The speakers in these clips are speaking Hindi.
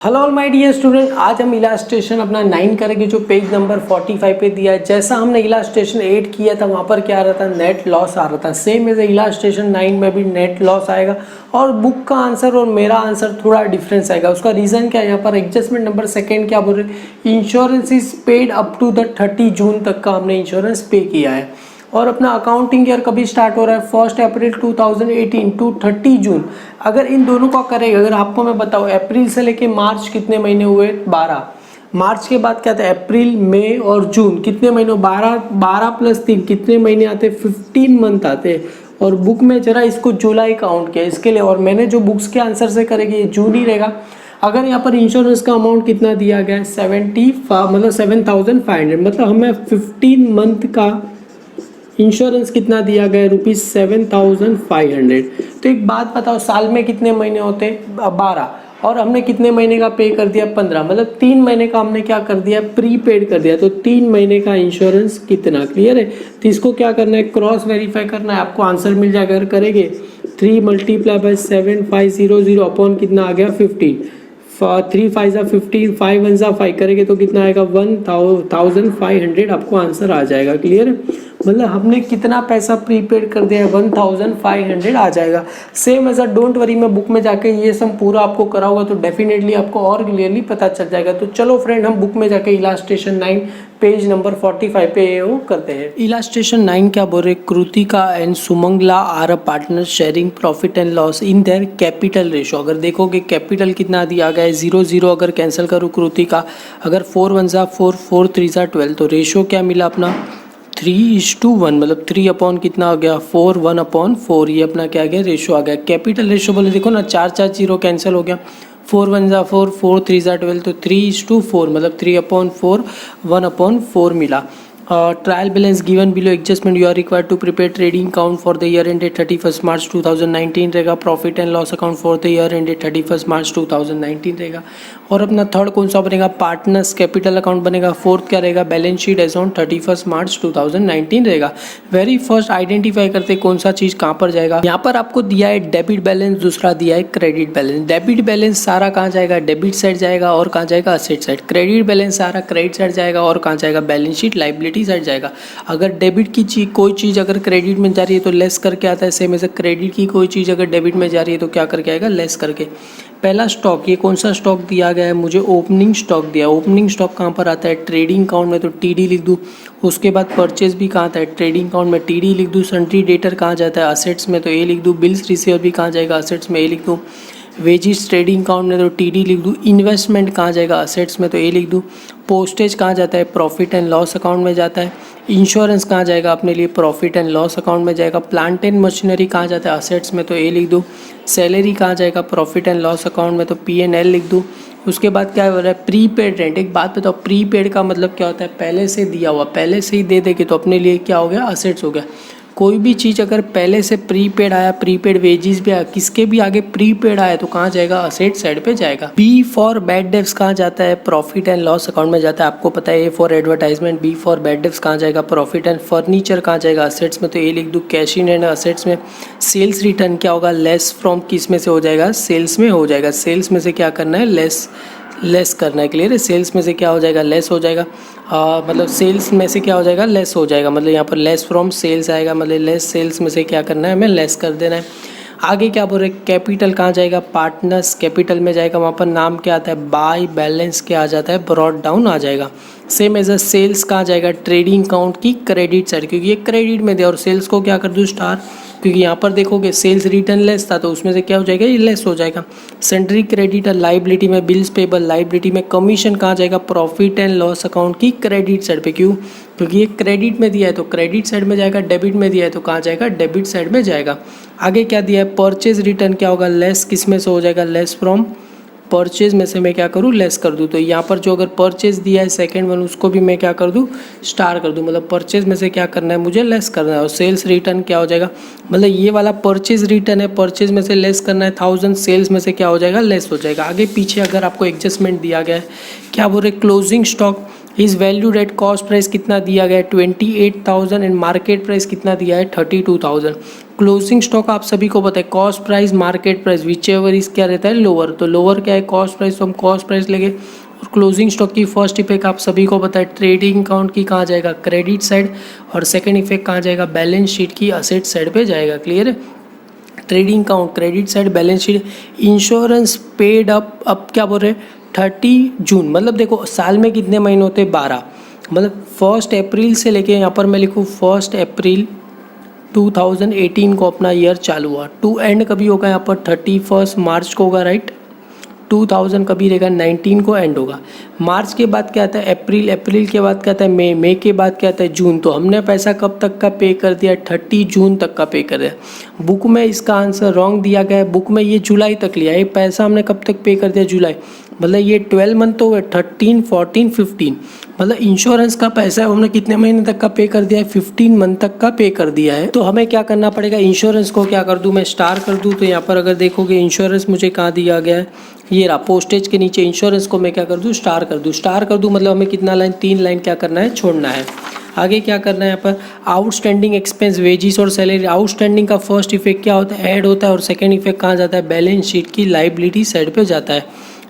Hello all my dear student, आज हम इलास्ट्रेशन अपना 9 करेंगे जो पेज नंबर 45 पे दिया है। जैसा हमने इलास्ट्रेशन 8 किया था वहाँ पर क्या आ रहा था, नेट लॉस आ रहा था। सेम एज इलास्ट्रेशन 9 में भी नेट लॉस आएगा और बुक का आंसर और मेरा आंसर थोड़ा डिफरेंस आएगा। उसका रीज़न क्या है, यहाँ पर एडजस्टमेंट नंबर सेकेंड क्या बोल रहे, insurance is paid up to the 30 June तक का हमने इंश्योरेंस पे किया है। और अपना अकाउंटिंग ईयर कभी स्टार्ट हो रहा है, 1 अप्रैल 2018 टू 30 जून। अगर इन दोनों का करेगा, अगर आपको मैं बताऊँ अप्रैल से लेके मार्च कितने महीने हुए, 12। मार्च के बाद क्या था, अप्रैल मई और जून कितने महीने, 12 प्लस 3 कितने महीने आते, 15 मंथ आते हैं। और बुक में जरा इसको जुलाई काउंट किया इसके लिए, और मैंने जो बुक्स के आंसर से करेगी ये जून ही रहेगा। अगर यहाँ पर इंश्योरेंस का अमाउंट कितना दिया गया है, 7,500, मतलब हमें 15 मंथ का इंश्योरेंस कितना दिया गया है, ₹7,500। तो एक बात बताओ, साल में कितने महीने होते हैं, 12, और हमने कितने महीने का पे कर दिया, 15, मतलब 3 महीने का हमने क्या कर दिया, प्री पेड कर दिया। तो 3 महीने का इंश्योरेंस कितना, क्लियर है। तो इसको क्या करना है, क्रॉस वेरीफाई करना है, आपको आंसर मिल जाएगा। अगर करेंगे 3 × 7,500 अपॉन कितना आ गया, 15, 3 5 15, 5 1 5 करेंगे तो कितना आएगा, 1,500 आपको आंसर आ जाएगा। क्लियर है, मतलब हमने कितना पैसा प्रीपेड कर दिया है, 1,500 आ जाएगा। सेम ऐसा डोंट वरी, मैं बुक में जाके ये सब पूरा आपको कराऊंगा तो डेफिनेटली आपको और क्लियरली पता चल जाएगा। तो चलो फ्रेंड, हम बुक में जाके इलास्ट्रेशन 9 पेज नंबर 45 पे वो करते हैं। इलास्ट्रेशन 9 क्या बोल रहे, Kritika and Sumangala are a partner sharing profit and loss in their capital ratio. अगर देखोगे कैपिटल कितना दिया गया है, 0 अगर कैंसिल करूँ कृतिका, अगर 4 1 4 4 3 12, तो रेशो क्या मिला अपना 3:1, मतलब 3 अपॉन कितना आ गया, 4, 1/4, ये अपना क्या आ गया, रेशो आ गया। कैपिटल रेशो बोले देखो ना, 4 4 0 कैंसिल हो गया, 4 1 4 4 3 12, तो 3:4, मतलब 3/4, 1/4 मिला। Trial balance given below adjustment, you are required to prepare trading account for the year ended 31 March 2019 रहेगा। Profit and loss account for the year ended 31 March 2019 रहेगा। और अपना थर्ड कौन सा बनेगा, पार्टनर्स कैपिटल अकाउंट बनेगा। फोर्थ क्या रहेगा, balance sheet as on 31 March 2019 रहेगा। वेरी फर्स्ट आइडेंटिफाई करते कौन सा चीज़ कहाँ पर जाएगा। यहाँ पर आपको दिया है डेबिट बैलेंस, दूसरा दिया है क्रेडिट बैलेंस। डेबिट बैलेंस सारा कहाँ जाएगा, डेबिट साइड जाएगा, और कहाँ जाएगा, असेट साइड। क्रेडिट बैलेंस सारा क्रेडिट साइड जाएगा, और कहाँ जाएगा, बैलेंस शीट लाइबिलिटी साइड जाएगा। अगर डेबिट की चीज कोई चीज़ अगर क्रेडिट में जा रही है तो लेस करके आता है, सेम एज क्रेडिट की कोई चीज़ अगर डेबिट में जा रही है तो क्या करके आएगा, लेस करके। पहला स्टॉक, ये कौन सा स्टॉक दिया गया है मुझे, ओपनिंग स्टॉक दिया। ओपनिंग स्टॉक कहाँ पर आता है, ट्रेडिंग अकाउंट में, तो टीडी लिख दूँ। उसके बाद परचेज भी कहाँ आता है, ट्रेडिंग अकाउंट में, टीडी लिख दूँ। सन्ट्री डेटर कहाँ जाता है, असेट्स में, तो ए लिख दूँ। बिल्स रिसीवर भी कहाँ जाएगा, असेट्स में, ए लिख दूँ। वेजिस ट्रेडिंग अकाउंट में, तो टीडी लिख दूँ। इन्वेस्टमेंट कहाँ जाएगा, असेट्स में, तो ए लिख दूँ। पोस्टेज कहाँ जाता है, प्रॉफिट एंड लॉस अकाउंट में जाता है। इंश्योरेंस कहाँ जाएगा अपने लिए, प्रॉफिट एंड लॉस अकाउंट में जाएगा। प्लांट एंड मशीनरी कहाँ जाता है, असेट्स में, तो ए लिख दूँ। सैलरी कहाँ जाएगा, प्रॉफिट एंड लॉस अकाउंट में, तो P&L लिख दूँ। उसके बाद क्या हो रहा है, प्रीपेड रेंट। एक बात बताओ, प्रीपेड का मतलब क्या होता है, पहले से दिया हुआ, पहले से ही दे देंगे तो अपने लिए क्या हो गया, असेट्स हो गया। कोई भी चीज़ अगर पहले से प्रीपेड आया, प्रीपेड वेजेस भी आया, किसके भी आगे प्रीपेड आया तो कहाँ जाएगा, असेट साइड पे जाएगा। बी फॉर बैड डेब्ट्स कहाँ जाता है, प्रॉफिट एंड लॉस अकाउंट में जाता है, आपको पता है। A for advertisement, B for bad debts कहाँ जाएगा, प्रॉफिट एंड फर्नीचर कहाँ जाएगा, असेट्स में, तो ए लिख दूँ। कैश इन एंड असेट्स में। सेल्स रिटर्न क्या होगा, लेस फ्रॉम किस में से हो जाएगा, सेल्स में हो जाएगा। सेल्स में से क्या करना है, लेस करना है। क्लियर है, सेल्स में से क्या हो जाएगा, लेस हो जाएगा। मतलब सेल्स में से क्या हो जाएगा, लेस हो जाएगा, मतलब यहाँ पर लेस फ्रॉम सेल्स आएगा, मतलब लेस सेल्स में से क्या करना है, हमें लेस कर देना है। आगे क्या बोल रहे, कैपिटल कहाँ जाएगा, पार्टनर्स कैपिटल में जाएगा। वहाँ पर नाम क्या आता है, बाय बैलेंस क्या आ जाता है, ब्रॉड डाउन आ जाएगा। सेम एज अ सेल्स कहाँ जाएगा, ट्रेडिंग अकाउंट की क्रेडिट साइड, क्योंकि ये क्रेडिट में दिया, और सेल्स को क्या कर दूँ, स्टार, क्योंकि यहाँ पर देखोगे सेल्स रिटर्न लेस था तो उसमें से क्या हो जाएगा, ये लेस हो जाएगा। सेंट्री क्रेडिटर लाइबिलिटी में, बिल्स पेबल लाइबिलिटी में। कमीशन कहाँ जाएगा, प्रॉफिट एंड लॉस अकाउंट की क्रेडिट साइड पे। क्यों, क्योंकि ये क्रेडिट में दिया है तो क्रेडिट साइड में जाएगा, डेबिट में दिया है तो कहाँ जाएगा, डेबिट साइड में जाएगा। आगे क्या दिया है, परचेज रिटर्न क्या होगा, लेस किस में से हो जाएगा, लेस फ्रॉम परचेज में से मैं क्या करूँ, लेस कर दूँ। तो यहाँ पर जो अगर परचेज दिया है सेकंड वन, उसको भी मैं क्या कर दूँ, स्टार कर दूँ, मतलब परचेज में से क्या करना है, मुझे लेस करना है। और सेल्स रिटर्न क्या हो जाएगा, मतलब ये वाला परचेज रिटर्न है, परचेज में से लेस करना है 1000, सेल्स में से क्या हो जाएगा, लेस हो जाएगा। आगे पीछे अगर आपको एडजस्टमेंट दिया गया है, क्या बोल रहे, closing stock is valued at cost price कितना दिया गया है, 28,000 एंड मार्केट प्राइस कितना दिया है, 32,000। क्लोजिंग स्टॉक आप सभी को पता है cost price market price which ever is क्या रहता है लोअर, तो लोअर क्या है कॉस्ट प्राइस, तो हम कॉस्ट प्राइस लेंगे। और क्लोजिंग स्टॉक की फर्स्ट इफेक्ट आप सभी को पता है ट्रेडिंग अकाउंट की कहाँ जाएगा क्रेडिट साइड, और सेकंड इफेक्ट कहाँ जाएगा बैलेंस शीट की असेट साइड पे जाएगा। क्लियर है, trading account credit side balance sheet. Insurance paid अब क्या बोल रहे हैं 30 जून, मतलब देखो साल में कितने महीने होते हैं 12, मतलब 1 अप्रैल से लेके यहाँ पर मैं लिखूँ 1 अप्रैल 2018 को अपना ईयर चालू हुआ, टू एंड कभी होगा यहाँ पर 31 मार्च को होगा, राइट। 2000 कभी रहेगा 19 को एंड होगा। मार्च के बाद क्या आता है अप्रैल, अप्रैल के बाद क्या आता है मई, मई के बाद क्या आता है जून। तो हमने पैसा कब तक का पे कर दिया 30 जून तक का पे कर दिया। बुक में इसका आंसर रॉन्ग दिया गया है, बुक में ये जुलाई तक लिया है, ये पैसा हमने कब तक पे कर दिया जुलाई, मतलब ये 12 मंथ तो हुए 13 14 15, मतलब इंश्योरेंस का पैसा हमने कितने महीने तक का पे कर दिया है 15 मंथ तक का पे कर दिया है। तो हमें क्या करना पड़ेगा इंश्योरेंस को क्या कर दूं मैं स्टार कर दूं, तो यहाँ पर अगर देखोगे इंश्योरेंस मुझे कहाँ दिया गया है ये रहा पोस्टेज के नीचे, इंश्योरेंस को मैं क्या कर दूं स्टार कर दूं, स्टार कर दूं मतलब हमें कितना लाइन 3 लाइन क्या करना है छोड़ना है। आगे क्या करना है यहाँ पर आउटस्टैंडिंग एक्सपेंस वेजिस और सैलरी। आउटस्टैंडिंग का फर्स्ट इफेक्ट क्या होता है ऐड होता है, और सेकेंड इफेक्ट कहाँ जाता है बैलेंस शीट की लाइबिलिटी साइड पे जाता है।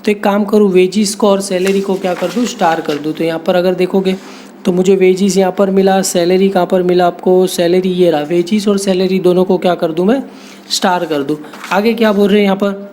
तो एक काम करूँ वेजिस को और सैलरी को क्या कर दूँ स्टार कर दूँ। तो यहाँ पर अगर देखोगे तो मुझे वेजिस यहाँ पर मिला, सैलरी कहाँ पर मिला आपको, सैलरी ये रहा, वेजिस और सैलरी दोनों को क्या कर दूँ मैं स्टार कर दूँ। आगे क्या बोल रहे हैं यहाँ पर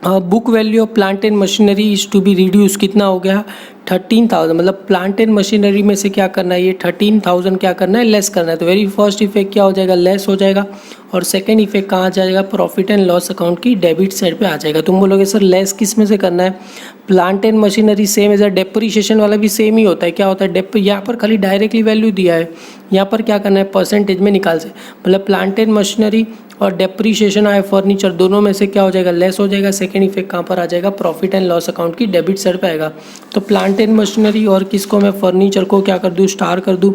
book value of plant and machinery is to be reduce, कितना हो गया 13,000, मतलब प्लांट एंड मशीनरी में से क्या करना है ये 13,000 क्या करना है लेस करना है। तो वेरी फर्स्ट इफेक्ट क्या हो जाएगा लेस हो जाएगा, और सेकंड इफेक्ट कहाँ जाएगा प्रॉफिट एंड लॉस अकाउंट की डेबिट साइड पे आ जाएगा। तुम बोलोगे सर लेस किस में से करना है, plant and machinery same as a depreciation वाला भी सेम ही होता है। क्या होता है यहाँ पर खाली डायरेक्टली वैल्यू दिया है, यहाँ पर क्या करना है परसेंटेज में निकाल से, मतलब प्लांट एंड मशीनरी और डेप्रीशिएशन आए फर्नीचर दोनों में से क्या हो जाएगा लेस हो जाएगा। सेकंड इफेक्ट कहाँ पर आ जाएगा प्रॉफिट एंड लॉस अकाउंट की डेबिट साइड पे आएगा। तो प्लांट एंड मशीनरी और किसको मैं फर्नीचर को क्या कर दूँ स्टार कर दूँ,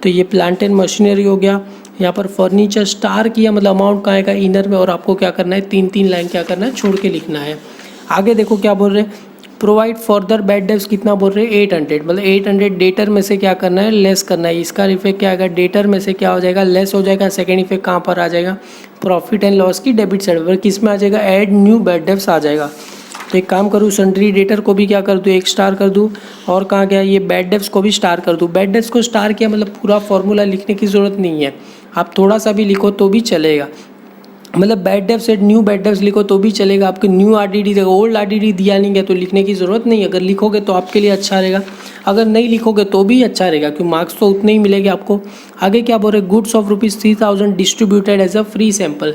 तो ये प्लांट एंड मशीनरी हो गया। यहाँ पर फर्नीचर स्टार किया मतलब अमाउंट कहाँ आएगा इनर में, और आपको क्या करना है 3 लाइन क्या करना है छोड़ के लिखना है। आगे देखो क्या बोल रहे हैं प्रोवाइड फर्दर बैड डेब्ट्स कितना बोल रहे हैं 800, मतलब 800 डेटर में से क्या करना है लेस करना है। इसका इफेक्ट क्या आएगा डेटर में से क्या हो जाएगा लेस हो जाएगा। सेकंड इफेक्ट कहाँ पर आ जाएगा प्रॉफिट एंड लॉस की डेबिट साइड पर, किस में आ जाएगा ऐड न्यू बैड डेब्ट्स आ जाएगा। तो एक काम करूँ सन्ड्री डेटर को भी क्या कर दूँ 1 स्टार कर दूँ, और कहाँ गया ये बैड डेब्ट्स को भी स्टार कर दूँ। बैड डेब्ट्स को स्टार किया मतलब पूरा फॉर्मूला लिखने की ज़रूरत नहीं है, आप थोड़ा सा भी लिखो तो भी चलेगा, मतलब bad debts add new bad debts लिखो तो भी चलेगा। आपके न्यू आरडीडी देगा ओल्ड आरडीडी दिया नहीं गया तो लिखने की ज़रूरत नहीं, अगर लिखोगे तो आपके लिए अच्छा रहेगा, अगर नहीं लिखोगे तो भी अच्छा रहेगा क्योंकि मार्क्स तो उतने ही मिलेंगे आपको। आगे क्या बोल रहे goods of ₹3000 distributed as a free sample,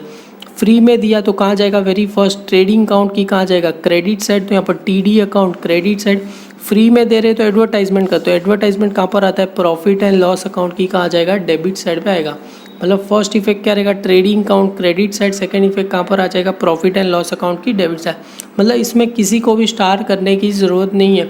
free में दिया तो कहाँ जाएगा वेरी फर्स्ट ट्रेडिंग अकाउंट की कहाँ जाएगा क्रेडिट साइड, तो यहाँ पर TD account credit side. Free में दे रहे तो एडवर्टाइजमेंट का, तो एडवर्टाइजमेंट कहाँ पर आता है प्रॉफिट एंड लॉस अकाउंट की कहाँ जाएगा डेबिट साइड पे आएगा। मतलब फर्स्ट इफेक्ट क्या रहेगा trading account credit side, second effect कहाँ पर आ जाएगा प्रॉफिट एंड लॉस अकाउंट की डेबिट साइड। मतलब इसमें किसी को भी स्टार करने की ज़रूरत नहीं है,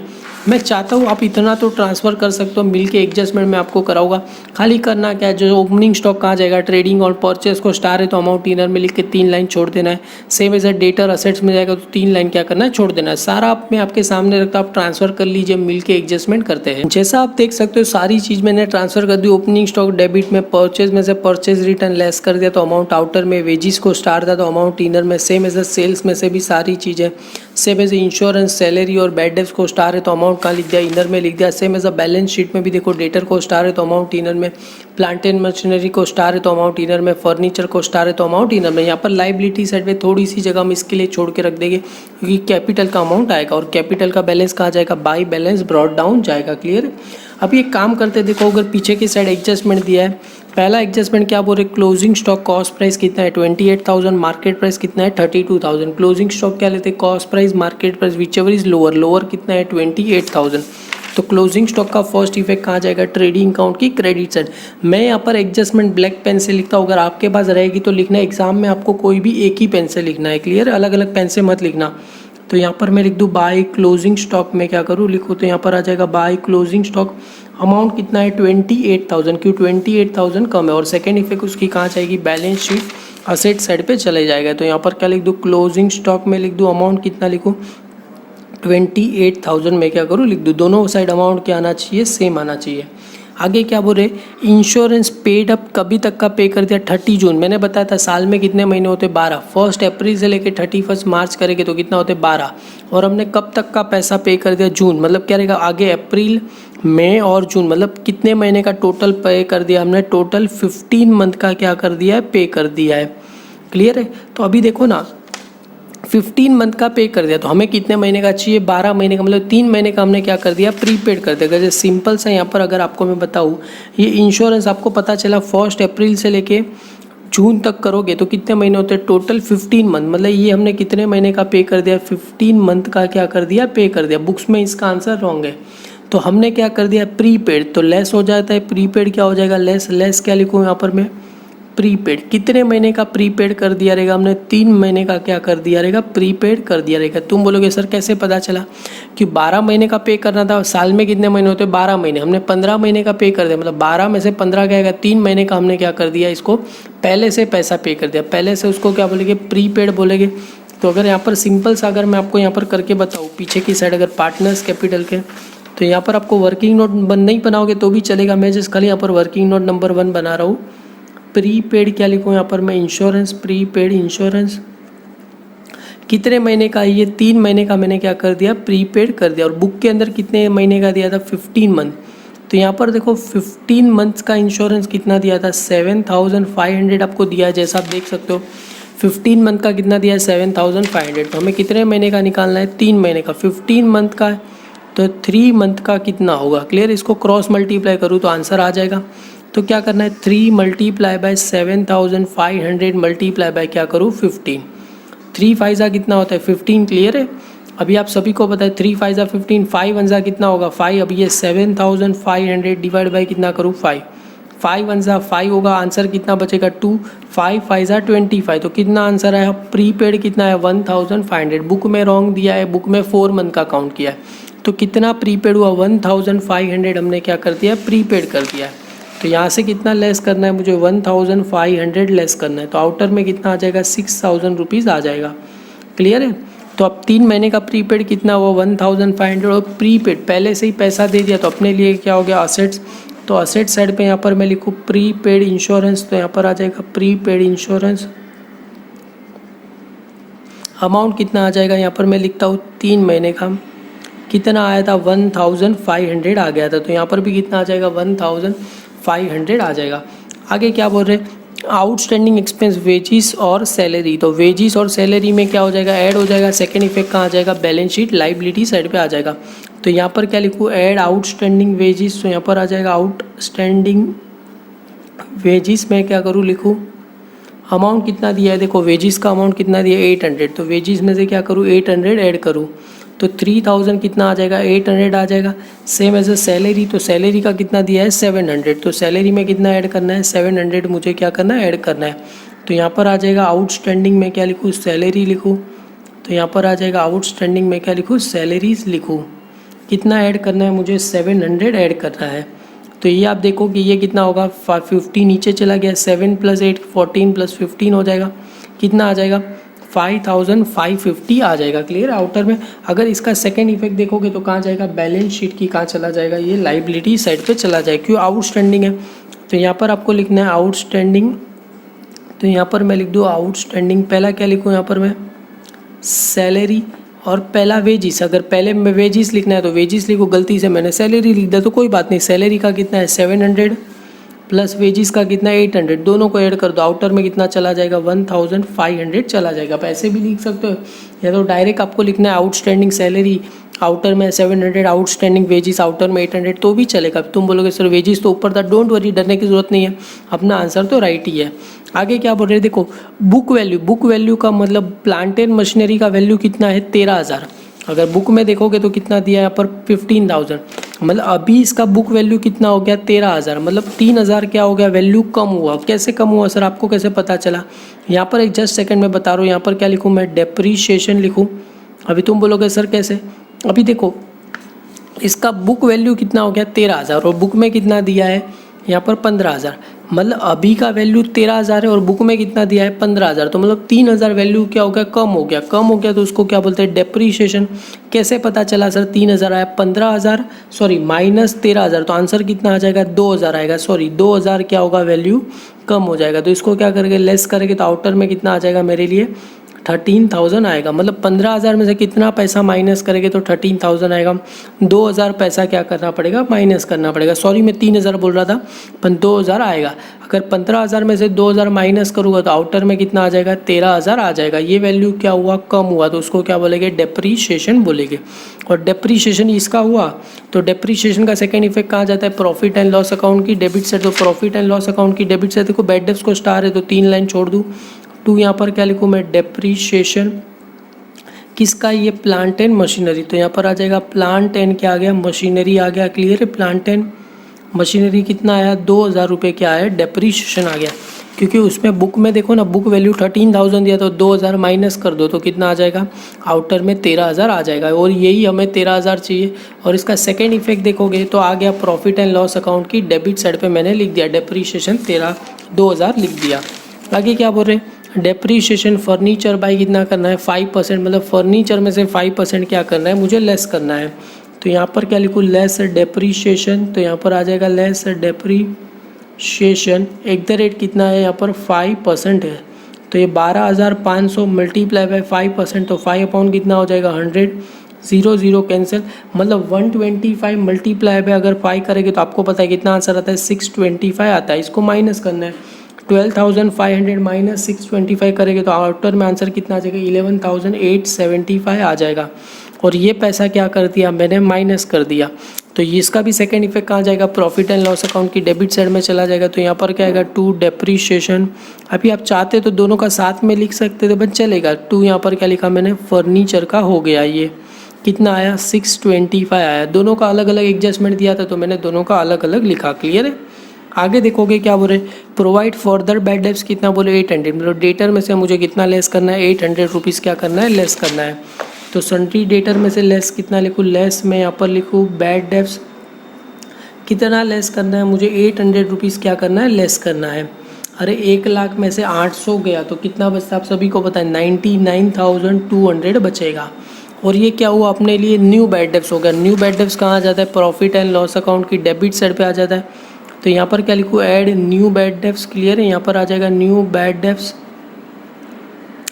मैं चाहता हूँ आप इतना तो ट्रांसफ़र कर सकते हो, मिल के एडजस्टमेंट मैं आपको कराऊंगा। खाली करना क्या है जो ओपनिंग स्टॉक कहाँ जाएगा ट्रेडिंग और परचेस को स्टार है तो अमाउंट इनर में लिख के 3 लाइन छोड़ देना है। Same as a debtor assets में जाएगा तो 3 लाइन क्या करना है छोड़ देना है। सारा आप मैं आपके सामने रखता हूँ, आप ट्रांसफ़र कर लीजिए, मिल के एडजस्टमेंट करते हैं। जैसा आप देख सकते हो सारी चीज़ मैंने ट्रांसफ़र कर दी। ओपनिंग स्टॉक डेबिट में, परचेज में से परचेज रिटर्न लेस कर दिया तो अमाउंट आउटर में, वेजिस को स्टार था तो अमाउंट इनर में, सेम एज अ सेल्स में से भी सारी चीज़ें, सेम एज इंश्योरेंस सैलरी और बैड डेब्ट्स को स्टार है तो अमाउंट कहाँ लिख दिया इनर में लिख दिया। Same as a balance sheet में भी देखो डेटर को स्टार है तो अमाउंट इनर में, प्लांट एंड मशीनरी को स्टार है तो अमाउंट इनर में, फर्नीचर को स्टार है तो अमाउंट इनर में। यहाँ पर लाइबिलिटी साइड में थोड़ी सी जगह हम इसके लिए छोड़ के रख देंगे क्योंकि कैपिटल का अमाउंट आएगा और कैपिटल का बैलेंस कहाँ जाएगा बाई बैलेंस ब्रॉड डाउन जाएगा। क्लियर। अब ये काम करते देखो अगर पीछे की साइड एडजस्टमेंट दिया है, पहला एडजस्टमेंट क्या बोल रहे क्लोजिंग स्टॉक कॉस्ट प्राइस कितना है 28,000, मार्केट प्राइस कितना है 32,000। क्लोजिंग स्टॉक क्या लेते हैं cost price market price which ever is lower, lower कितना है 28,000। तो क्लोजिंग स्टॉक का फर्स्ट इफेक्ट कहाँ जाएगा ट्रेडिंग अकाउंट की क्रेडिट साइड। मैं यहाँ पर एडजस्टमेंट ब्लैक पेन से लिखता हूँ, अगर आपके पास रहेगी तो लिखना है, एग्जाम में आपको कोई भी एक ही पेन से लिखना है। क्लियर, अलग अलग पेन से मत लिखना। तो यहाँ पर मैं लिख दूँ बाय क्लोजिंग स्टॉक में क्या करूँ लिखूँ तो यहाँ पर आ जाएगा बाय क्लोजिंग स्टॉक, अमाउंट कितना है 28,000, क्यों 28,000 कम है। और सेकेंड इफेक्ट उसकी कहाँ जाएगी बैलेंस शीट असेट साइड पे चले जाएगा। तो यहाँ पर क्या लिख दूँ क्लोजिंग स्टॉक में लिख दूँ अमाउंट कितना लिखूँ 28,000 में क्या करूँ लिख दूँ, दोनों साइड अमाउंट क्या आना चाहिए सेम आना चाहिए। आगे क्या बोल रहे, इंश्योरेंस पेड अप कभी तक का पे कर दिया 30 जून। मैंने बताया था साल में कितने महीने होते 12, 1 अप्रैल से लेके 31 मार्च करेंगे तो कितना होते 12, और हमने कब तक का पैसा पे कर दिया जून, मतलब क्या रहेगा आगे अप्रैल मई और जून, मतलब कितने महीने का टोटल पे कर दिया हमने, टोटल 15 मंथ का क्या कर दिया है, पे कर दिया है। क्लियर है। तो अभी देखो ना 15 मंथ का पे कर दिया तो हमें कितने महीने का चाहिए, 12 महीने का, मतलब 3 महीने का हमने क्या कर दिया, प्रीपेड कर दिया। जैसे सिंपल सा यहाँ पर अगर आपको मैं बताऊँ, ये इंश्योरेंस आपको पता चला 1 अप्रैल से लेके जून तक करोगे तो कितने महीने होते हैं, टोटल 15 मंथ, मतलब ये हमने कितने महीने का पे कर दिया, 15 मंथ का क्या कर दिया, पे कर दिया। बुक्स में इसका आंसर रॉन्ग है, तो हमने क्या कर दिया, प्रीपेड, तो लेस हो जाता है, प्रीपेड क्या हो जाएगा, लेस, लेस क्या लिखूँ यहाँ पर मैं, प्रीपेड। कितने महीने का प्रीपेड कर दिया रहेगा हमने, 3 महीने का क्या कर दिया रहेगा, प्रीपेड कर दिया रहेगा। तुम बोलोगे सर कैसे पता चला, कि 12 महीने का पे करना था, साल में कितने महीने होते हैं 12 महीने, हमने 15 महीने का पे कर दिया, मतलब 12 में से 15 क्या आएगा, 3 महीने का हमने क्या कर दिया, इसको पहले से पैसा पे कर दिया, पहले से उसको क्या बोलेंगे, प्रीपेड बोलेंगे। तो अगर यहाँ पर सिंपल सा अगर मैं आपको यहाँ पर करके बताऊँ, पीछे की साइड अगर पार्टनर्स कैपिटल के, तो यहाँ पर आपको वर्किंग नोट नहीं बनाओगे तो भी चलेगा, मैं जस्ट खाली यहाँ पर वर्किंग नोट नंबर 1 बना रहा हूँ। प्रीपेड क्या लिखूँ यहाँ पर मैं, इंश्योरेंस, प्रीपेड इंश्योरेंस कितने महीने का, ये 3 महीने का मैंने क्या कर दिया, प्रीपेड कर दिया। और बुक के अंदर कितने महीने का दिया था, 15 मंथ। तो यहाँ पर देखो 15 मंथ्स का इंश्योरेंस कितना दिया था, 7500 आपको दिया है, जैसा आप देख सकते हो 15 मंथ का कितना दिया है, 7500। तो हमें कितने महीने का निकालना है, 3 महीने का, 15 मंथ का, तो 3 मंथ का कितना होगा। क्लियर, इसको क्रॉस मल्टीप्लाई करूँ तो आंसर आ जाएगा। तो क्या करना है, 3 मल्टीप्लाई बाय 7500 मल्टीप्लाई बाय क्या करूँ, 15, 3 5 कितना होता है 15। क्लियर है, अभी आप सभी को पता है 3 5 15, 5 1 कितना होगा 5, अभी ये 7500 डिवाइड बाय कितना करूँ 5, 5 1 5 होगा, आंसर कितना बचेगा 2, 5 5 25, तो कितना आंसर आया, प्रीपेड कितना है 1500। बुक में रॉन्ग दिया है, बुक में 4 मंथ का काउंट किया है, तो कितना प्रीपेड हुआ 1500 हमने क्या कर दिया, प्रीपेड कर दिया है। तो यहाँ से कितना लेस करना है मुझे, 1500 लेस करना है, तो आउटर में कितना आ जाएगा, 6000 रुपीज़ आ जाएगा। क्लियर है। तो अब 3 महीने का प्रीपेड कितना हुआ 1500, और प्रीपेड पहले से ही पैसा दे दिया तो अपने लिए क्या हो गया, असेट्स। तो असेट साइड पे यहाँ पर मैं लिखूँ प्रीपेड इंश्योरेंस, तो यहाँ पर आ जाएगा प्रीपेड इंश्योरेंस, अमाउंट कितना आ जाएगा, यहाँ पर मैं लिखता हूँ 3 महीने का कितना आया था 1500 आ गया था, तो यहाँ पर भी कितना आ जाएगा 1500 आ जाएगा। आगे क्या बोल रहे हैं, आउटस्टैंडिंग एक्सपेंस वेजिस और सैलरी, तो वेजिस और सैलरी में क्या हो जाएगा, ऐड हो जाएगा। सेकेंड इफेक्ट कहाँ आ जाएगा, बैलेंस शीट लाइबिलिटी साइड पे आ जाएगा। तो यहाँ पर क्या लिखूँ, ऐड आउटस्टैंडिंग वेजिस, तो यहाँ पर आ जाएगा आउटस्टैंडिंग वेजिस में क्या करूँ, लिखूँ अमाउंट कितना दिया है, देखो वेजिस का अमाउंट कितना दिया है 800, तो वेजिस में से क्या करूँ 800 ऐड करूँ तो 3000 कितना आ जाएगा, 800 आ जाएगा। सेम एज ए सैलरी, तो सैलरी का कितना दिया है 700, तो सैलरी में कितना ऐड करना है 700 मुझे क्या करना है, ऐड करना है। तो यहाँ पर आ जाएगा आउटस्टैंडिंग में क्या लिखूँ, सैलरी लिखूँ, तो यहाँ पर आ जाएगा आउटस्टैंडिंग में क्या लिखूँ, सैलरीज लिखूँ। कितना ऐड करना है मुझे, 700 ऐड करना है। तो ये आप देखो कि ये कितना होगा 50 नीचे चला गया, 7 + 8 14 + 15 हो जाएगा, कितना आ जाएगा 5550 आ जाएगा। क्लियर, आउटर में। अगर इसका सेकंड इफेक्ट देखोगे तो कहाँ जाएगा, बैलेंस शीट की कहाँ चला जाएगा, ये लाइबिलिटी साइड पे चला जाएगा, क्यों आउटस्टैंडिंग है। तो यहाँ पर आपको लिखना है आउटस्टैंडिंग, तो यहाँ पर मैं लिख दूँ आउटस्टैंडिंग, पहला क्या लिखूँ यहाँ पर मैं, सैलरी, और पहला वेजिस। अगर पहले में वेजिस लिखना है तो वेजिस लिखो, गलती से मैंने सैलरी लिख दिया तो कोई बात नहीं। सैलरी का कितना है 700 प्लस वेजिस का कितना 800, दोनों को ऐड कर दो, आउटर में कितना चला जाएगा 1500 चला जाएगा। आप ऐसे भी लिख सकते हो, या तो डायरेक्ट आपको लिखना है आउटस्टैंडिंग सैलरी, आउटर में 700, आउटस्टैंडिंग वेजिस, आउटर में 800, तो भी चलेगा। तुम बोलोगे सर वेजिस तो ऊपर था, डोंट वरी, डरने की जरूरत नहीं है, अपना आंसर तो राइट ही है। आगे क्या बोल रहे हैं, देखो बुक वैल्यू, बुक वैल्यू का मतलब प्लांट एंड मशीनरी का वैल्यू कितना है 13000। अगर बुक में देखोगे तो कितना दिया है यहाँ पर 15000, मतलब अभी इसका बुक वैल्यू कितना हो गया 13000, मतलब 3000 क्या हो गया, वैल्यू कम हुआ। कैसे कम हुआ सर, आपको कैसे पता चला, यहाँ पर एक जस्ट सेकंड में बता रहा हूँ। यहाँ पर क्या लिखूँ मैं, डेप्रीशिएशन लिखूँ। अभी तुम बोलोगे सर कैसे, अभी देखो इसका बुक वैल्यू कितना हो गया 13000, और बुक में कितना दिया है यहाँ पर 15,000, मतलब अभी का वैल्यू 13,000 है और बुक में कितना दिया है 15,000, तो मतलब 3,000 वैल्यू क्या हो गया, कम हो गया। कम हो गया तो उसको क्या बोलते हैं, डेप्रीशिएशन। कैसे पता चला सर 3,000 आया, 15,000 सॉरी माइनस 13,000, तो आंसर कितना आ जाएगा 2,000 आएगा, सॉरी 2,000 क्या होगा, वैल्यू कम हो जाएगा। तो इसको क्या करेंगे, लेस करेंगे तो आउटर में कितना आ जाएगा मेरे लिए 13,000 आएगा। मतलब 15,000 में से कितना पैसा माइनस करेंगे तो 13,000 आएगा। 2,000 पैसा क्या करना पड़ेगा, माइनस करना पड़ेगा। सॉरी मैं 3,000 बोल रहा था, पर 2,000 आएगा। अगर 15,000 में से 2,000 माइनस करूँगा तो आउटर में कितना आ जाएगा, 13,000 आ जाएगा। ये वैल्यू क्या हुआ, कम हुआ, तो उसको क्या बोलेंगे, डेप्रीशिएशन बोलेंगे। और डेप्रीशिएशन इसका हुआ तो डेप्रीशिएशन का सेकेंड इफेक्ट कहाँ जाता है, प्रॉफिट एंड लॉस अकाउंट की डेबिट साइड। तो प्रॉफिट एंड लॉस अकाउंट की डेबिट साइड देखो, बैड डेब्ट्स को स्टार है तो 3 लाइन छोड़ दूँ, 2 यहाँ पर क्या लिखूँ मैं, डेप्रीशिएशन किसका, ये प्लांट एंड मशीनरी। तो यहाँ पर आ जाएगा प्लांट एंड क्या आ गया, मशीनरी आ गया। क्लियर है, प्लांट एंड मशीनरी कितना आया, 2,000 रुपये क्या आया, डेप्रीशिएशन आ गया। क्योंकि उसमें बुक में देखो ना, बुक वैल्यू 13,000 दिया तो 2,000 माइनस कर दो तो कितना आ जाएगा, आउटर में 13,000 आ जाएगा। और यही हमें 13,000 चाहिए। और इसका सेकेंड इफेक्ट देखोगे तो आ गया प्रॉफिट एंड लॉस अकाउंट की डेबिट साइड पे मैंने लिख दिया डेप्रीशिएशन 2,000 लिख दिया। आगे क्या बोल रहे हैं, डेप्रीशिएशन फर्नीचर बाई कितना करना है 5%, मतलब फर्नीचर में से 5% क्या करना है, मुझे लेस करना है। तो यहाँ पर क्या लिखूँ, लेस डेप्रीशिएशन। तो यहाँ पर आ जाएगा less depreciation at the rate कितना है, यहाँ पर 5% है। तो ये 12,500 मल्टीप्लाई बाई 5%, तो 5 अपॉन कितना हो जाएगा 100, 0 0 कैंसिल, मतलब 125 मल्टीप्लाई बाई अगर 5 करेंगे तो आपको पता है कितना आंसर आता है, 625 आता है। इसको माइनस करना है, 12,500 माइनस 625 करेंगे तो आउटर में आंसर कितना आ जाएगा, 11,875 आ जाएगा। और ये पैसा क्या कर दिया मैंने, माइनस कर दिया। तो इसका भी सेकेंड इफेक्ट कहाँ जाएगा, प्रॉफिट एंड लॉस अकाउंट की डेबिट साइड में चला जाएगा। तो यहाँ पर क्या आएगा, 2 डेप्रीशिएशन। अभी आप चाहते तो दोनों का साथ में लिख सकते थे, बट चलेगा। 2 यहाँ पर क्या लिखा मैंने, फर्नीचर का हो गया। ये कितना आया, 625 आया। दोनों का अलग अलग एडजस्टमेंट दिया था तो मैंने दोनों का अलग अलग लिखा। क्लियर है। आगे देखोगे क्या बोल रहे, प्रोवाइड फर्दर बैड डेब्ट्स कितना बोले 800, मतलब डेटर में से मुझे कितना लेस करना है, 800 रुपीज़ क्या करना है, लेस करना है। तो सन्ट्री डेटर में से लेस कितना लिखूँ, लेस मैं यहाँ पर लिखूँ बैड डेब्ट्स कितना लेस करना है मुझे, 800 रुपीज़ क्या करना है, लेस करना है। अरे 1 लाख में से 800 गया तो कितना बचता है, आप सभी को पता है 99,200 बचेगा। और ये क्या हुआ अपने लिए, न्यू बैड डेब्ट्स हो गया। न्यू बैड डेब्ट्स कहाँ आ जाता है, प्रॉफिट एंड लॉस अकाउंट की डेबिट साइड पे आ जाता है। तो यहाँ पर क्या लिखूँ, add new bad debts. Clear है, यहाँ पर आ जाएगा न्यू बैड डेब्ट्स।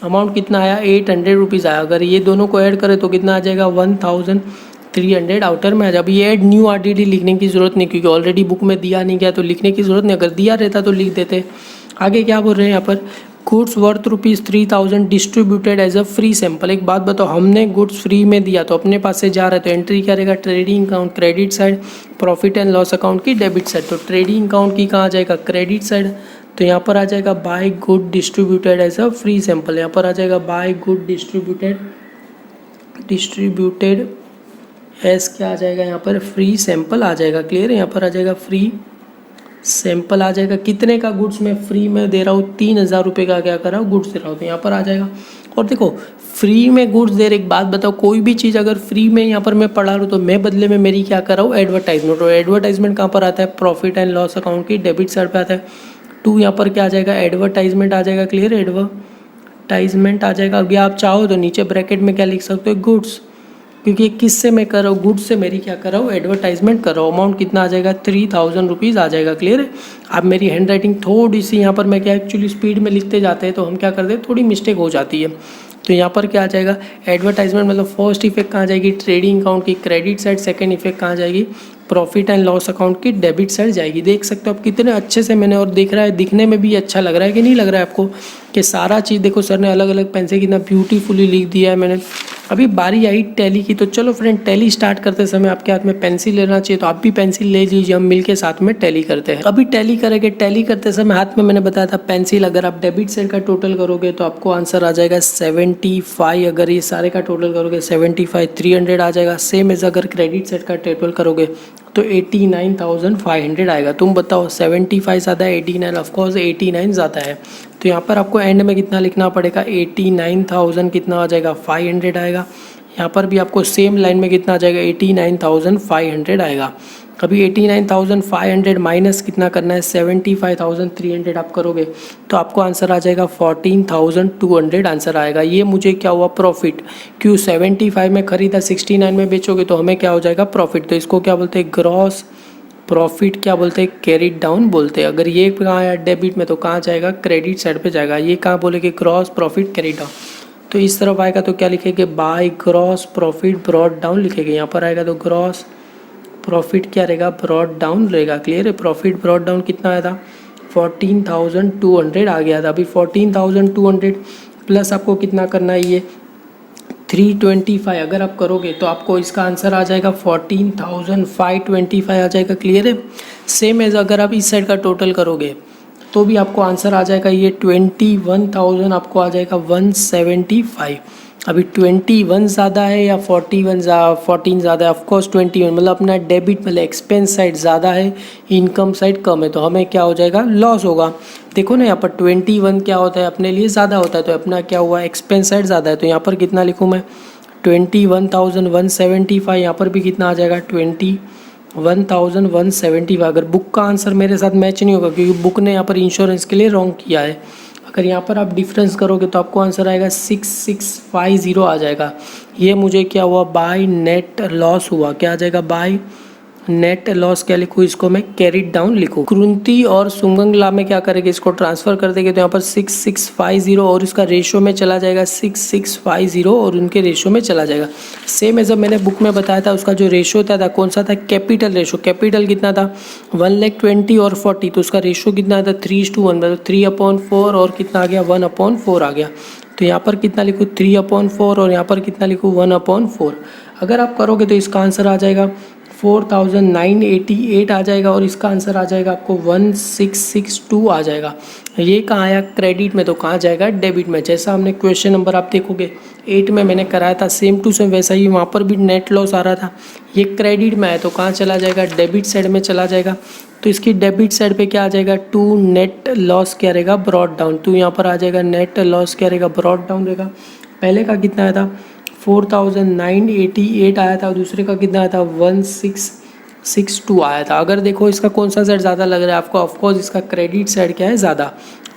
अमाउंट कितना आया, 800 रुपीज़ आया। अगर ये दोनों को ऐड करें तो कितना आ जाएगा, 1,300 आउटर में आ जाए। अभी ऐड न्यू आरडीडी लिखने की ज़रूरत नहीं, क्योंकि ऑलरेडी बुक में दिया नहीं गया तो लिखने की ज़रूरत नहीं। अगर दिया रहता तो लिख देते। आगे क्या बोल रहे हैं यहाँ पर, goods worth ₹3,000 distributed as a free sample. एक बात बताओ, हमने गुड्स फ्री में दिया तो अपने पास से जा रहा है तो एंट्री क्या रहेगा, trading account credit side, profit and loss account की डेबिट साइड। तो ट्रेडिंग अकाउंट की कहाँ आ जाएगा, क्रेडिट साइड। तो यहाँ पर आ जाएगा by good distributed as a free sample. यहाँ पर आ जाएगा बाय गुड डिस्ट्रीब्यूटेड एज क्या आ जाएगा, यहाँ पर फ्री सैंपल आ जाएगा। क्लियर है, यहाँ पर आ जाएगा फ्री सैंपल आ जाएगा। कितने का गुड्स मैं फ्री में दे रहा हूँ, 3,000 रुपये का क्या कर रहा हूँ, गुड्स दे रहा हूँ। तो यहाँ पर आ जाएगा। और देखो फ्री में गुड्स दे रहे, एक बात बताओ, कोई भी चीज़ अगर फ्री में यहाँ पर मैं पढ़ा रहा हूँ तो मैं बदले में मेरी क्या कर रहा हूँ, एडवर्टाइजमेंट। और एडवर्टाइजमेंट कहाँ पर आता है, प्रॉफिट एंड लॉस अकाउंट की डेबिट साइड पे आता है। 2 यहाँ पर क्या आ जाएगा, एडवर्टाइजमेंट आ जाएगा। क्लियर, एडवर्टाइजमेंट आ जाएगा। अभी आप चाहो तो नीचे ब्रैकेट में क्या लिख सकते हो, गुड्स, क्योंकि किस से मैं कर रहा हूँ, गुड्स से मेरी क्या कर रहा हूँ, एडवर्टाइजमेंट कर रहा हूँ। अमाउंट कितना आ जाएगा, 3,000 रुपीज़ आ जाएगा। क्लियर है। अब मेरी हैंड राइटिंग थोड़ी सी यहाँ पर मैं क्या एक्चुअली स्पीड में लिखते जाते हैं तो हम क्या करते हैं, थोड़ी मिस्टेक हो जाती है। तो यहाँ पर क्या आ जाएगा, एडवर्टाइजमेंट, मतलब फर्स्ट इफेक्ट कहाँ जाएगी, ट्रेडिंग अकाउंट की क्रेडिट साइड। सेकंड इफेक्ट कहाँ जाएगी, प्रॉफिट एंड लॉस अकाउंट की डेबिट साइड जाएगी। देख सकते हो आप कितने अच्छे से मैंने, और दिख रहा है, दिखने में भी अच्छा लग रहा है कि नहीं लग रहा है आपको, कि सारा चीज़ देखो सर ने अलग अलग पेन से कितना ब्यूटीफुली लिख दिया है मैंने। अभी बारी आई टैली की, तो चलो फ्रेंड टैली स्टार्ट करते समय आपके हाथ में पेंसिल लेना चाहिए, तो आप भी पेंसिल ले लीजिए, हम मिलके साथ में टैली करते हैं। अभी टैली करेंगे, टैली करते समय हाथ में मैंने बताया था पेंसिल, अगर आप डेबिट साइड का टोटल करोगे तो आपको आंसर आ जाएगा 75। अगर ये सारे का टोटल करोगे 75, 300 आ जाएगा। सेम एज अगर क्रेडिट साइड का टोटल करोगे तो 89,500 आएगा। तुम बताओ 75 ज़्यादा है 89, ऑफकोर्स 89 ज़्यादा है। तो यहाँ पर आपको एंड में कितना लिखना पड़ेगा, 89,000 कितना आ जाएगा, 500 आएगा। यहाँ पर भी आपको सेम लाइन में कितना आ जाएगा, 89,500 आएगा। अभी 89,500 माइनस कितना करना है 75,300 आप करोगे तो आपको आंसर आ जाएगा 14,200 आंसर आएगा। ये मुझे क्या हुआ प्रॉफिट, क्यों 75 में खरीदा 69 में बेचोगे तो हमें क्या हो जाएगा प्रॉफिट। तो इसको क्या बोलते हैं ग्रॉस प्रॉफिट, क्या बोलते हैं कैरिड डाउन बोलते हैं। अगर ये कहाँ आया डेबिट में तो कहाँ जाएगा क्रेडिट साइड पे जाएगा। ये कहाँ बोलेगे ग्रॉस प्रॉफिट कैरिड डाउन, तो इस तरफ आएगा तो क्या लिखेंगे by gross profit brought down लिखेंगे। यहाँ पर आएगा तो ग्रॉस प्रॉफिट क्या रहेगा ब्रॉड डाउन रहेगा। क्लियर है, प्रॉफिट ब्रॉड डाउन कितना आया था 14,200 आ गया था। अभी 14,200 प्लस आपको कितना करना है ये 325 अगर आप करोगे तो आपको इसका आंसर आ जाएगा 14,525 आ जाएगा। क्लियर है, सेम एज अगर आप इस साइड का टोटल करोगे तो भी आपको आंसर आ जाएगा ये 21,000 आपको आ जाएगा 175। अभी 21 ज़्यादा है या 14 ज़्यादा है, ऑफकोर्स 21 मतलब अपना डेबिट मतलब एक्सपेंस साइड ज़्यादा है, इनकम साइड कम है, तो हमें क्या हो जाएगा लॉस होगा। देखो ना यहाँ पर 21 क्या होता है अपने लिए ज़्यादा होता है, तो अपना क्या हुआ एक्सपेंस साइड ज़्यादा है। तो यहाँ पर कितना लिखूँ मैं 21,175, यहाँ पर भी कितना आ जाएगा 21,175। अगर बुक का आंसर मेरे साथ मैच नहीं होगा क्योंकि बुक ने यहाँ पर इंश्योरेंस के लिए रॉन्ग किया है। अगर यहाँ पर आप डिफरेंस करोगे तो आपको आंसर आएगा 6650 आ जाएगा। ये मुझे क्या हुआ बाय नेट लॉस हुआ, क्या आ जाएगा बाय नेट लॉस। क्या लिखूँ इसको मैं कैरिड डाउन लिखूँ। कुरुंती और सुमंगला में क्या करेंगे इसको ट्रांसफ़र कर देंगे तो यहाँ पर 6650 और इसका रेशो में चला जाएगा 6650 और उनके रेशो में चला जाएगा। सेम एज मैंने बुक में बताया था उसका जो रेशो था कौन सा था कैपिटल रेशो। कैपिटल कितना था 1,20,000 और 40, तो उसका रेशो कितना था 3:1 मतलब 3/4 और कितना आ गया 1/4 आ गया। तो यहाँ पर कितना लिखूँ 3/4 और यहाँ पर कितना लिखूँ 1/4। अगर आप करोगे तो इसका आंसर आ जाएगा 4,988 आ जाएगा और इसका आंसर आ जाएगा आपको 1,662 आ जाएगा। ये कहाँ आया क्रेडिट में तो कहाँ जाएगा डेबिट में। जैसा हमने क्वेश्चन नंबर आप देखोगे 8 में मैंने कराया था सेम टू सेम वैसा ही, वहाँ पर भी नेट लॉस आ रहा था। ये क्रेडिट में है तो कहाँ चला जाएगा डेबिट साइड में चला जाएगा। तो इसकी डेबिट साइड पे क्या आ जाएगा 2 नेट लॉस क्या रहेगा ब्रॉड डाउन। 2 यहाँ पर आ जाएगा नेट लॉस क्या रहेगा ब्रॉड डाउन रहेगा। पहले का कितना आया था 4,988 आया था और दूसरे का कितना आया था 1,662 आया था। अगर देखो इसका कौन सा साइड ज़्यादा लग रहा है आपको, ऑफकोर्स इसका क्रेडिट साइड क्या है ज़्यादा।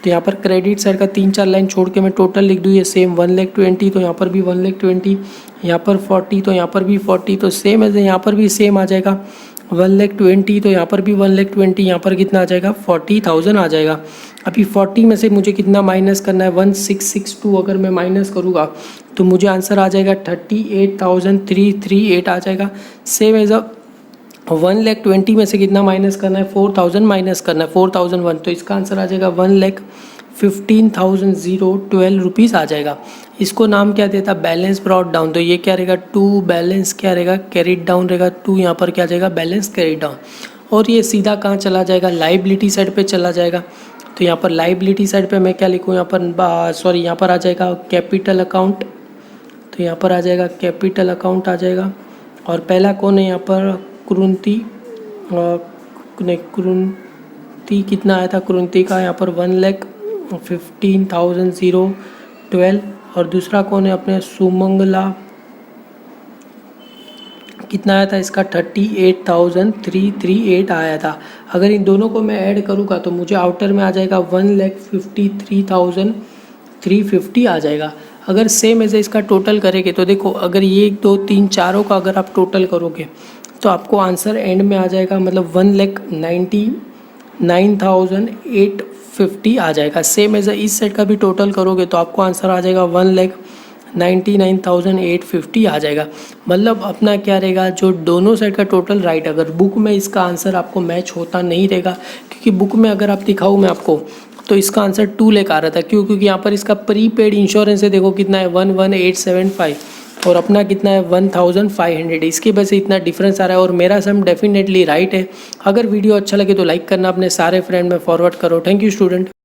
तो यहाँ पर क्रेडिट साइड का 3-4 लाइन छोड़ के मैं टोटल लिख दूँ ये सेम 1,20,000 तो यहाँ पर भी 1,20,000, यहाँ पर 40 तो यहाँ पर भी 40, तो सेम है यहाँ पर भी सेम आ जाएगा 1,20,000 तो यहाँ पर भी 1,20,000, यहाँ पर कितना आ जाएगा 40,000 आ जाएगा। अभी 40 में से मुझे कितना माइनस करना है 1,662 अगर मैं माइनस करूँगा तो मुझे आंसर आ जाएगा 38,338 आ जाएगा। सेम एज 1,20,000 में से कितना माइनस करना है 4,000 माइनस करना है 4,001, तो इसका आंसर आ जाएगा 1,15,012 रुपीज़ आ जाएगा। इसको नाम क्या देता बैलेंस ब्रॉड डाउन। तो ये क्या रहेगा 2 बैलेंस क्या रहेगा कैरिड डाउन रहेगा। 2 यहाँ पर क्या जाएगा बैलेंस कैरिड डाउन और ये सीधा कहाँ चला जाएगा लाइबिलिटी साइड पे चला जाएगा। तो यहाँ पर लाइबिलिटी साइड पे मैं क्या लिखूँ यहाँ पर यहाँ पर आ जाएगा कैपिटल अकाउंट। तो यहाँ पर आ जाएगा कैपिटल अकाउंट आ जाएगा और पहला कौन है यहाँ पर कुरुंती कुरुंती कितना आया था कुरुंती का यहाँ पर 1,15,012 और दूसरा कौन है अपने सुमंगला कितना आया था इसका 38,338 आया था। अगर इन दोनों को मैं ऐड करूँगा तो मुझे आउटर में आ जाएगा 1,53,350 आ जाएगा। अगर सेम ऐसे इसका टोटल करेंगे तो देखो अगर ये 1 2 3 चारों का अगर आप टोटल करोगे तो आपको आंसर एंड में आ जाएगा मतलब 1,99,850 आ जाएगा। सेम एज इस सेट का भी टोटल करोगे तो आपको आंसर आ जाएगा 1,99,850 आ जाएगा। मतलब अपना क्या रहेगा जो दोनों साइड का टोटल राइट। अगर बुक में इसका आंसर आपको मैच होता नहीं रहेगा क्योंकि बुक में अगर आप दिखाऊँ मैं आपको तो इसका आंसर 2 लाख आ रहा था। क्यों क्योंकि यहाँ पर इसका प्रीपेड इंश्योरेंस है देखो कितना है 11,875 और अपना कितना है 1,500। इसकी वजह से इतना डिफरेंस आ रहा है और मेरा सम डेफिनेटली राइट है। अगर वीडियो अच्छा लगे तो लाइक करना, अपने सारे फ्रेंड में फॉरवर्ड करो। Thank you student.